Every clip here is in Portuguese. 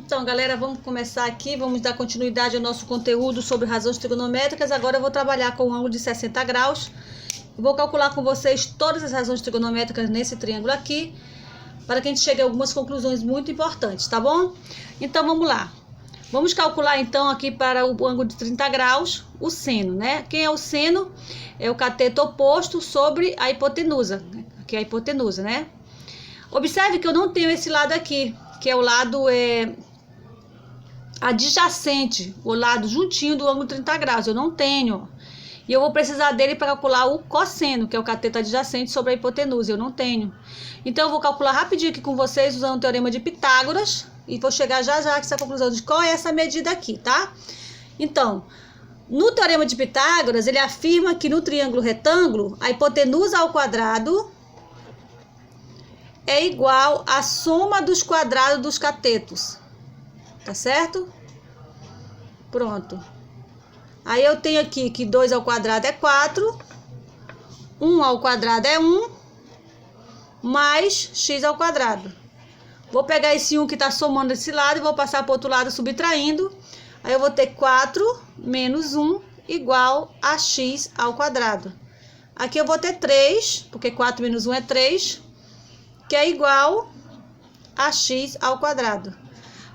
Então, galera, vamos começar aqui, vamos dar continuidade ao nosso conteúdo sobre razões trigonométricas. Agora eu vou trabalhar com um ângulo de 60 graus. Vou calcular com vocês todas as razões trigonométricas nesse triângulo aqui, para que a gente chegue a algumas conclusões muito importantes, tá bom? Então, vamos lá. Vamos calcular, então, aqui para o ângulo de 30 graus, o seno, né? Quem é o seno? É o cateto oposto sobre a hipotenusa, que é a hipotenusa, né? Observe que eu não tenho esse lado aqui, que é o lado adjacente, o lado juntinho do ângulo 30 graus. Eu não tenho. E eu vou precisar dele para calcular o cosseno, que é o cateto adjacente sobre a hipotenusa. Eu não tenho. Então, eu vou calcular rapidinho aqui com vocês, usando o teorema de Pitágoras. E vou chegar já a essa conclusão de qual é essa medida aqui, tá? Então, no teorema de Pitágoras, ele afirma que no triângulo retângulo, a hipotenusa ao quadrado é igual à soma dos quadrados dos catetos. Tá certo? Pronto. Aí eu tenho aqui que 2 ao quadrado é 4, 1 ao quadrado é 1, mais x ao quadrado. Vou pegar esse 1 que está somando desse lado e vou passar para o outro lado subtraindo. Aí eu vou ter 4 menos 1 igual a x ao quadrado. Aqui eu vou ter 3, porque 4 menos 1 é 3, que é igual a x ao quadrado.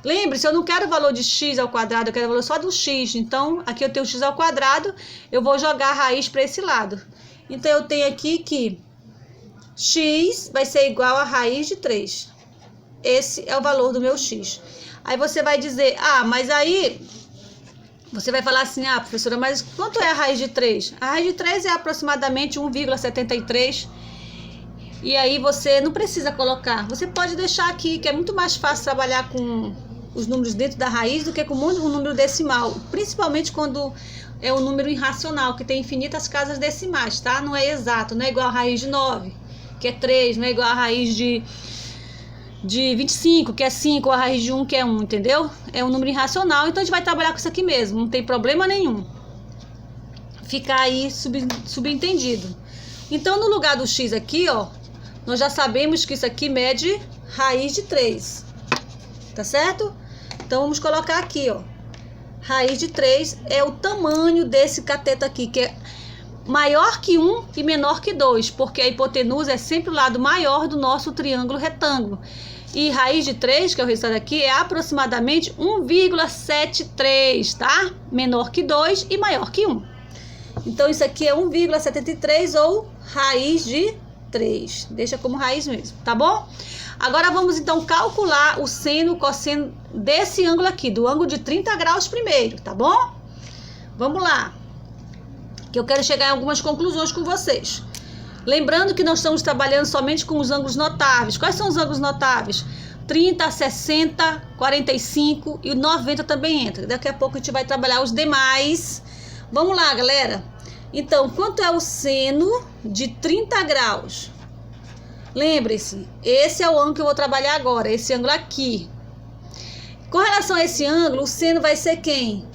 Lembre-se, eu não quero o valor de x ao quadrado, eu quero o valor só do x. Então, aqui eu tenho x ao quadrado, eu vou jogar a raiz para esse lado. Então, eu tenho aqui que x vai ser igual a raiz de 3. Esse é o valor do meu x. Aí você vai dizer, mas aí... Você vai falar assim, professora, mas quanto é a raiz de 3? A raiz de 3 é aproximadamente 1,73. E aí você não precisa colocar. Você pode deixar aqui, que é muito mais fácil trabalhar com os números dentro da raiz do que com um número decimal. Principalmente quando é um número irracional, que tem infinitas casas decimais, tá? Não é exato, não é igual a raiz de 9, que é 3, não é igual a raiz de 25, que é 5, ou a raiz de 1, que é 1, entendeu? É um número irracional, então a gente vai trabalhar com isso aqui mesmo, não tem problema nenhum. Fica aí subentendido. Então, no lugar do x aqui, ó, nós já sabemos que isso aqui mede raiz de 3, tá certo? Então, vamos colocar aqui, ó, raiz de 3 é o tamanho desse cateto aqui, que é maior que 1 e menor que 2, porque a hipotenusa é sempre o lado maior do nosso triângulo retângulo. E raiz de 3, que é o resultado aqui, é aproximadamente 1,73, tá? Menor que 2 e maior que 1. Então, isso aqui é 1,73 ou raiz de 3. Deixa como raiz mesmo, tá bom? Agora, vamos então calcular o seno e o cosseno desse ângulo aqui, do ângulo de 30 graus primeiro, tá bom? Vamos lá, que eu quero chegar em algumas conclusões com vocês. Lembrando que nós estamos trabalhando somente com os ângulos notáveis. Quais são os ângulos notáveis? 30, 60, 45 e 90 também entra. Daqui a pouco a gente vai trabalhar os demais. Vamos lá, galera. Então, quanto é o seno de 30 graus? Lembre-se, esse é o ângulo que eu vou trabalhar agora, esse ângulo aqui. Com relação a esse ângulo, o seno vai ser quem?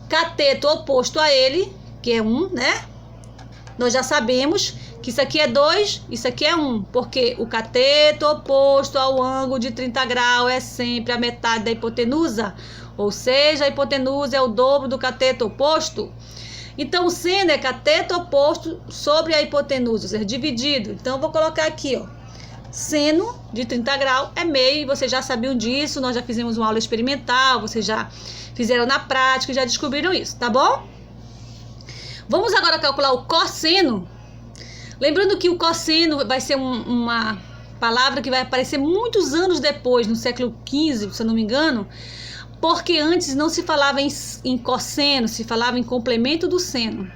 Cateto oposto a ele, que é 1, né? Nós já sabemos que isso aqui é 2, isso aqui é 1, porque o cateto oposto ao ângulo de 30 graus é sempre a metade da hipotenusa, ou seja, a hipotenusa é o dobro do cateto oposto. Então, o seno é cateto oposto sobre a hipotenusa, ou seja, dividido. Então, eu vou colocar aqui, ó, seno de 30 graus é meio, e vocês já sabiam disso, nós já fizemos uma aula experimental, vocês já fizeram na prática e já descobriram isso, tá bom? Vamos agora calcular o cosseno. Lembrando que o cosseno vai ser uma palavra que vai aparecer muitos anos depois, no século XV, se eu não me engano, porque antes não se falava em cosseno, se falava em complemento do seno.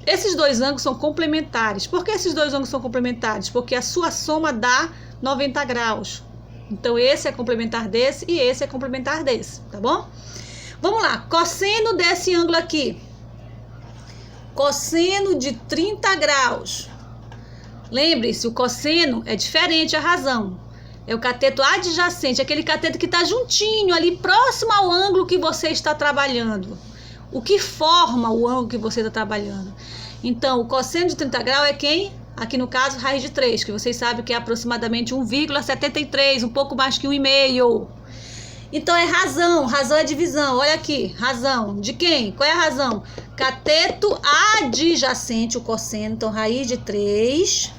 Esses dois ângulos são complementares. Por que esses dois ângulos são complementares? Porque a sua soma dá 90 graus. Então, esse é complementar desse e esse é complementar desse, tá bom? Vamos lá, cosseno desse ângulo aqui. Cosseno de 30 graus. Lembre-se, o cosseno é diferente a razão. É o cateto adjacente, aquele cateto que está juntinho ali, próximo ao ângulo que você está trabalhando. O que forma o ângulo que você está trabalhando. Então, o cosseno de 30 graus é quem? Aqui no caso, raiz de 3, que vocês sabem que é aproximadamente 1,73, um pouco mais que 1,5. Então é razão. Razão é divisão. Olha aqui. Razão. De quem? Qual é a razão? Cateto adjacente, o cosseno. Então, raiz de 3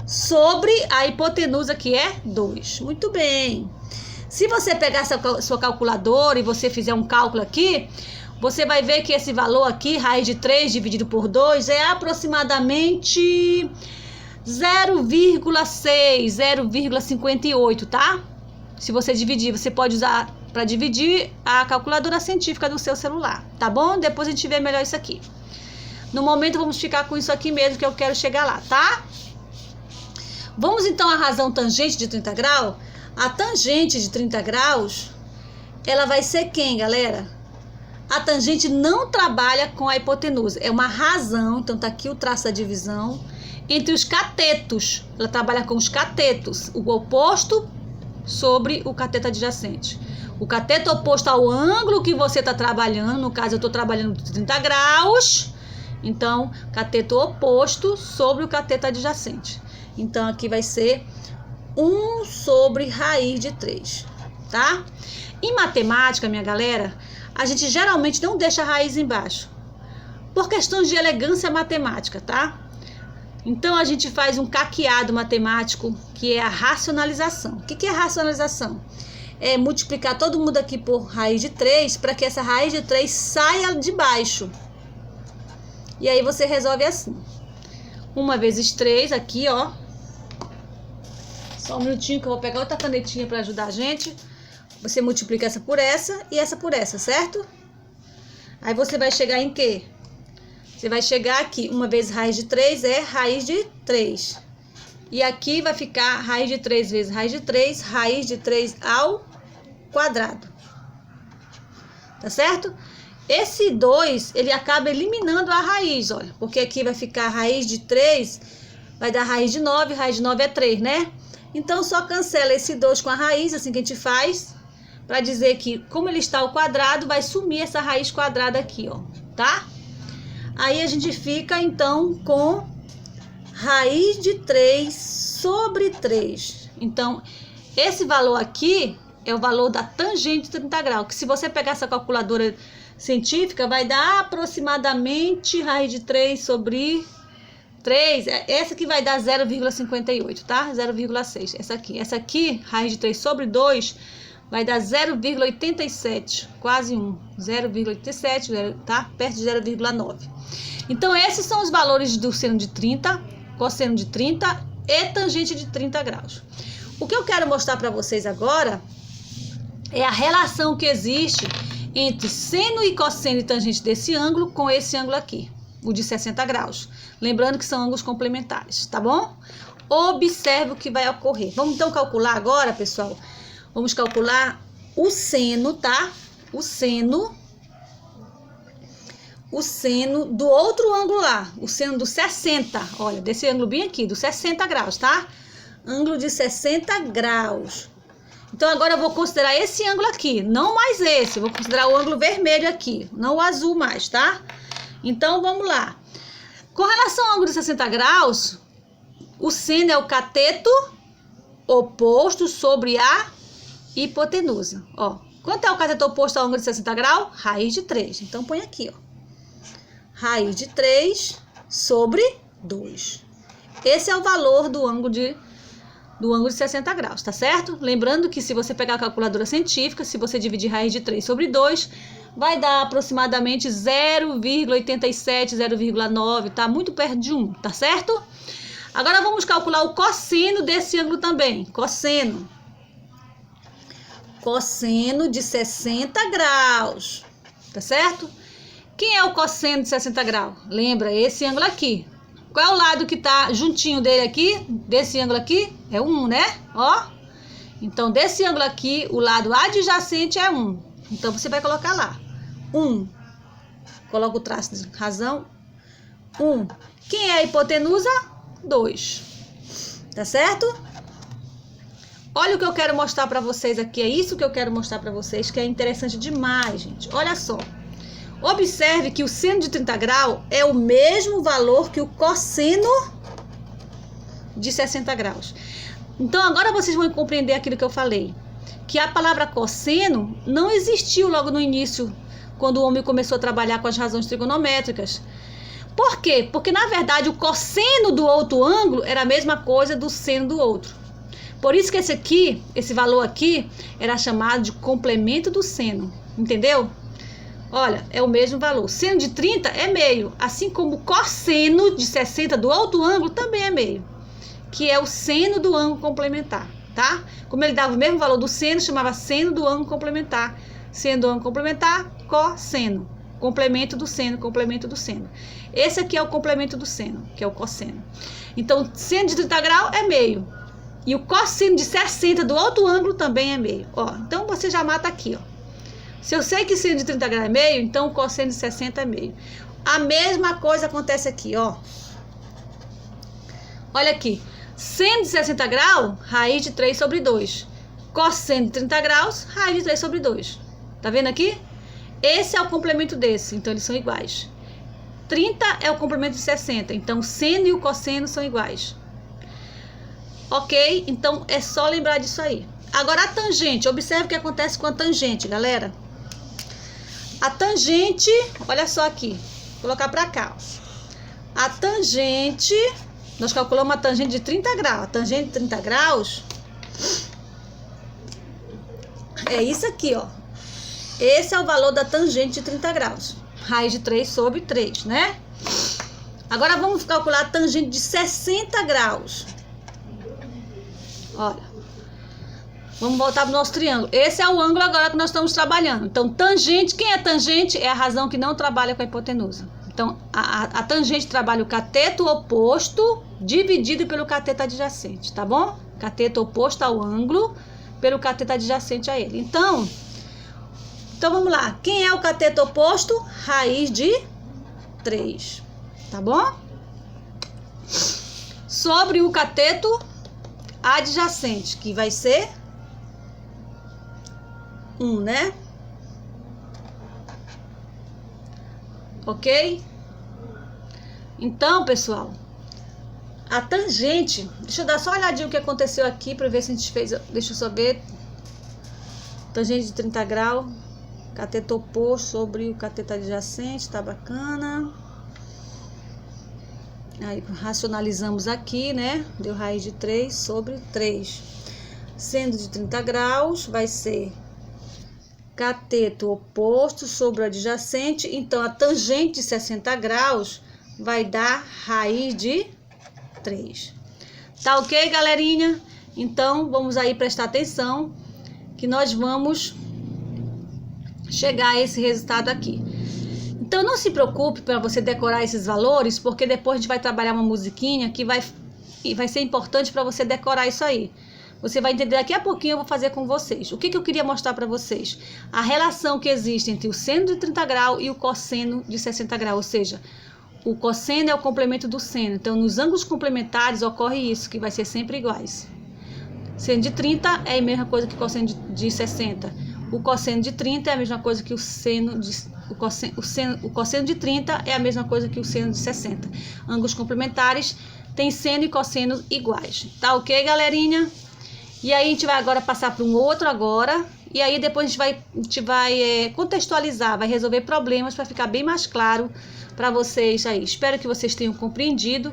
sobre a hipotenusa, que é 2. Muito bem. Se você pegar sua calculadora e você fizer um cálculo aqui, você vai ver que esse valor aqui, raiz de 3 dividido por 2, é aproximadamente 0,6, 0,58, tá? Se você dividir, você pode usar para dividir a calculadora científica do seu celular, tá bom? Depois a gente vê melhor isso aqui. No momento, vamos ficar com isso aqui mesmo, que eu quero chegar lá, tá? Vamos então à razão tangente de 30 graus. A tangente de 30 graus, ela vai ser quem, galera? A tangente não trabalha com a hipotenusa. É uma razão, então tá aqui o traço da divisão, entre os catetos. Ela trabalha com os catetos, o oposto sobre o cateto adjacente. O cateto oposto ao ângulo que você está trabalhando, no caso eu estou trabalhando 30 graus, então cateto oposto sobre o cateto adjacente. Então aqui vai ser 1 sobre raiz de 3, tá? Em matemática, minha galera, a gente geralmente não deixa a raiz embaixo, por questões de elegância matemática, tá? Então a gente faz um caqueado matemático, que é a racionalização. O que é racionalização? É multiplicar todo mundo aqui por raiz de 3, para que essa raiz de 3 saia de baixo. E aí você resolve assim. 1 vezes 3 aqui, ó. Só um minutinho que eu vou pegar outra canetinha para ajudar a gente. Você multiplica essa por essa e essa por essa, certo? Aí você vai chegar em quê? Você vai chegar aqui, 1 vezes raiz de 3 é raiz de 3. E aqui vai ficar raiz de 3 vezes raiz de 3 ao quadrado. Tá certo? Esse 2, ele acaba eliminando a raiz, olha. Porque aqui vai ficar raiz de 3, vai dar raiz de 9 é 3, né? Então, só cancela esse 2 com a raiz, assim que a gente faz, para dizer que, como ele está ao quadrado, vai sumir essa raiz quadrada aqui, ó, tá? Aí a gente fica, então, com raiz de 3 sobre 3. Então, esse valor aqui é o valor da tangente de 30 graus, que se você pegar essa calculadora científica, vai dar aproximadamente raiz de 3 sobre 3, essa aqui vai dar 0,58, tá? 0,6. Essa aqui, raiz de 3 sobre 2, vai dar 0,87, quase 1. 0,87, tá? Perto de 0,9. Então, esses são os valores do seno de 30, cosseno de 30 e tangente de 30 graus. O que eu quero mostrar para vocês agora é a relação que existe entre seno e cosseno e tangente desse ângulo com esse ângulo aqui, o de 60 graus. Lembrando que são ângulos complementares, tá bom? Observe o que vai ocorrer. Vamos então calcular agora, pessoal. Vamos calcular o seno, tá? O seno do outro ângulo lá, o seno do 60, olha, desse ângulo bem aqui, do 60 graus, tá? Ângulo de 60 graus. Então, agora eu vou considerar esse ângulo aqui, não mais esse, eu vou considerar o ângulo vermelho aqui, não o azul mais, tá? Então, vamos lá. Com relação ao ângulo de 60 graus, o seno é o cateto oposto sobre a hipotenusa, ó. Quanto é o cateto oposto ao ângulo de 60 graus? Raiz de 3. Então, põe aqui, ó. Raiz de 3 sobre 2. Esse é o valor do ângulo de 60 graus, tá certo? Lembrando que se você pegar a calculadora científica, se você dividir raiz de 3 sobre 2, vai dar aproximadamente 0,87, 0,9, tá? Muito perto de 1, tá certo? Agora vamos calcular o cosseno desse ângulo também. Cosseno de 60 graus, tá certo? Quem é o cosseno de 60 graus? Lembra, esse ângulo aqui. Qual é o lado que tá juntinho dele aqui? Desse ângulo aqui? É 1, né? Ó. Então, desse ângulo aqui, o lado adjacente é 1. Então, você vai colocar lá. 1. Coloca o traço de razão. 1. Quem é a hipotenusa? 2. Tá certo? Olha o que eu quero mostrar pra vocês aqui. É isso que eu quero mostrar pra vocês, que é interessante demais, gente. Olha só. Observe que o seno de 30 graus é o mesmo valor que o cosseno de 60 graus. Então, agora vocês vão compreender aquilo que eu falei. que a palavra cosseno não existiu logo no início, quando o homem começou a trabalhar com as razões trigonométricas. Por quê? Porque, na verdade, o cosseno do outro ângulo era a mesma coisa do seno do outro. Por isso que esse valor aqui, era chamado de complemento do seno. Entendeu? Olha, é o mesmo valor. Seno de 30 é meio, assim como o cosseno de 60 do outro ângulo também é meio, que é o seno do ângulo complementar, tá? Como ele dava o mesmo valor do seno, chamava seno do ângulo complementar. Seno do ângulo complementar, cosseno. Complemento do seno, complemento do seno. Esse aqui é o complemento do seno, que é o cosseno. Então, seno de 30 graus é meio. E o cosseno de 60 do outro ângulo também é meio. Ó, então, você já mata aqui, ó. Se eu sei que seno de 30 graus é meio, então o cosseno de 60 é meio. A mesma coisa acontece aqui, ó. Olha aqui. Seno de 60 graus, raiz de 3 sobre 2. Cosseno de 30 graus, raiz de 3 sobre 2. Tá vendo aqui? Esse é o complemento desse, então eles são iguais. 30 é o complemento de 60, então o seno e o cosseno são iguais. Ok? Então é só lembrar disso aí. Agora a tangente, observe o que acontece com a tangente, galera. A tangente, olha só aqui, vou colocar pra cá. Ó. A tangente, nós calculamos a tangente de 30 graus. A tangente de 30 graus é isso aqui, ó. Esse é o valor da tangente de 30 graus. Raiz de 3 sobre 3, né? Agora vamos calcular a tangente de 60 graus. Olha. Vamos voltar para o nosso triângulo. Esse é o ângulo agora que nós estamos trabalhando. Então, tangente, quem é tangente? É a razão que não trabalha com a hipotenusa. Então, a tangente trabalha o cateto oposto dividido pelo cateto adjacente, tá bom? Cateto oposto ao ângulo pelo cateto adjacente a ele. Então vamos lá. Quem é o cateto oposto? Raiz de 3, tá bom? Sobre o cateto adjacente, que vai ser 1, né? Ok? Então, pessoal, a tangente... Deixa eu dar só uma olhadinha o que aconteceu aqui para ver se a gente fez... Deixa eu só ver. Tangente de 30 graus. Cateto oposto sobre o cateto adjacente, tá bacana. Aí racionalizamos aqui, né? Deu raiz de 3 sobre 3. Sendo de 30 graus, vai ser cateto oposto sobre o adjacente. Então, a tangente de 60 graus vai dar raiz de 3. Tá ok, galerinha? Então, vamos aí prestar atenção que nós vamos chegar a esse resultado aqui. Então, não se preocupe para você decorar esses valores, porque depois a gente vai trabalhar uma musiquinha que vai ser importante para você decorar isso aí. Você vai entender daqui a pouquinho, eu vou fazer com vocês. O que eu queria mostrar para vocês? A relação que existe entre o seno de 30 graus e o cosseno de 60 graus, ou seja, o cosseno é o complemento do seno. Então, nos ângulos complementares ocorre isso, que vai ser sempre iguais. Seno de 30 é a mesma coisa que o cosseno de 60. O cosseno de 30 é a mesma coisa que o seno de... O cosseno de 30 é a mesma coisa que o seno de 60. Ângulos complementares têm seno e cosseno iguais. Tá ok, galerinha? E aí a gente vai agora passar para um outro agora. E aí depois a gente vai contextualizar, vai resolver problemas para ficar bem mais claro para vocês aí. Espero que vocês tenham compreendido.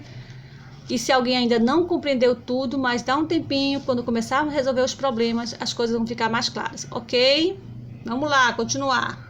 E se alguém ainda não compreendeu tudo, mas dá um tempinho, quando começarmos a resolver os problemas, as coisas vão ficar mais claras, ok? Vamos lá, continuar.